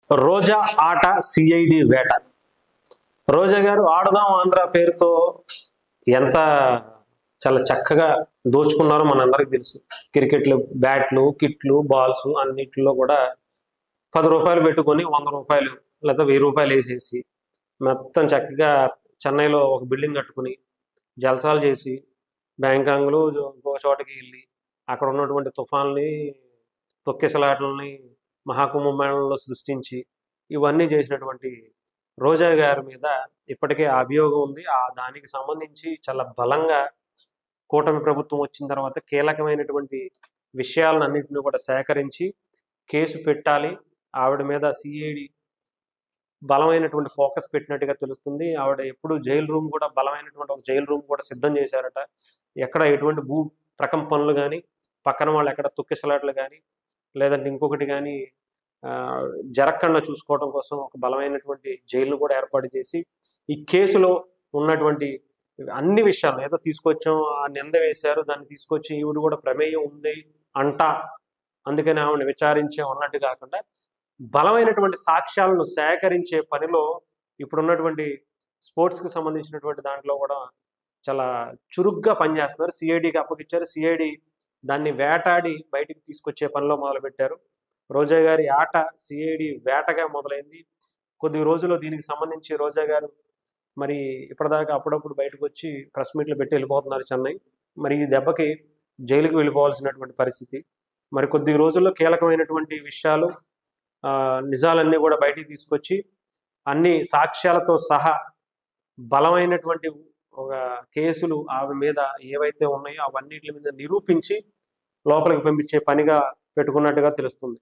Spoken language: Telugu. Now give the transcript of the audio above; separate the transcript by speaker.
Speaker 1: రోజా ఆట సిఐడి వేట. రోజా గారు ఆడుదాం ఆంధ్ర పేరుతో ఎంత చాలా చక్కగా దోచుకున్నారో మనందరికి తెలుసు. క్రికెట్లు బ్యాట్లు, కిట్లు, బాల్స్ అన్నిటిలో కూడా 10 రూపాయలు పెట్టుకొని 100 రూపాయలు లేదా 1000 రూపాయలు వేసేసి మొత్తం చక్కగా చెన్నైలో ఒక బిల్డింగ్ కట్టుకుని జలసాలు చేసి బ్యాంకాంగ్లు ఇంకో చోటకి వెళ్ళి అక్కడ ఉన్నటువంటి తుఫాన్లని, తొక్కిసలాటలని మహాకుంభమేళంలో సృష్టించి ఇవన్నీ చేసినటువంటి రోజా గారి మీద ఇప్పటికే అభియోగం ఉంది. దానికి సంబంధించి చాలా బలంగా కూటమి ప్రభుత్వం వచ్చిన తర్వాత కీలకమైనటువంటి విషయాలను అన్నింటినీ కూడా సేకరించి కేసు పెట్టాలి. ఆవిడ మీద సిఐడి బలమైనటువంటి ఫోకస్ పెట్టినట్టుగా తెలుస్తుంది. ఆవిడ ఎప్పుడు జైలు రూమ్ కూడా బలమైనటువంటి ఒక జైలు రూమ్ కూడా సిద్ధం చేశారట. ఎక్కడ ఎటువంటి భూ ప్రకంపనలు కానీ, పక్కన వాళ్ళు ఎక్కడ తొక్కిసలాట్లు కానీ, లేదంటే ఇంకొకటి కానీ జరగకుండా చూసుకోవడం కోసం ఒక బలమైనటువంటి జైలును కూడా ఏర్పాటు చేసి ఈ కేసులో ఉన్నటువంటి అన్ని విషయాలు ఏదో తీసుకొచ్చాం, ఆ నింద వేశారు, దాన్ని తీసుకొచ్చి ఈవిడ కూడా ప్రమేయం ఉంది అంట, అందుకని ఆవిడని విచారించాం అన్నట్టు కాకుండా బలమైనటువంటి సాక్ష్యాలను సేకరించే పనిలో ఇప్పుడున్నటువంటి స్పోర్ట్స్కి సంబంధించినటువంటి దాంట్లో కూడా చాలా చురుగ్గా పనిచేస్తున్నారు. సిఐడికి అప్పగిచ్చారు. సిఐడి దాన్ని వేటాడి బయటికి తీసుకొచ్చే పనిలో మొదలుపెట్టారు. రోజా గారి ఆట సిఐడి వేటగా మొదలైంది. కొద్ది రోజుల్లో దీనికి సంబంధించి రోజా గారు మరి ఇప్పటిదాకా అప్పుడప్పుడు బయటకు వచ్చి ప్రెస్ మీట్లు పెట్టి వెళ్ళిపోతున్నారు చెన్నై. మరి ఈ దెబ్బకి జైలుకి వెళ్ళిపోవాల్సినటువంటి పరిస్థితి. మరి కొద్ది రోజుల్లో కీలకమైనటువంటి విషయాలు, నిజాలన్నీ కూడా బయటికి తీసుకొచ్చి అన్ని సాక్ష్యాలతో సహా బలమైనటువంటి ఒక కేసులు ఆమె మీద ఏవైతే ఉన్నాయో అవన్నిటి మీద నిరూపించి లోపలికి పంపించే పనిగా పెట్టుకున్నట్టుగా తెలుస్తుంది.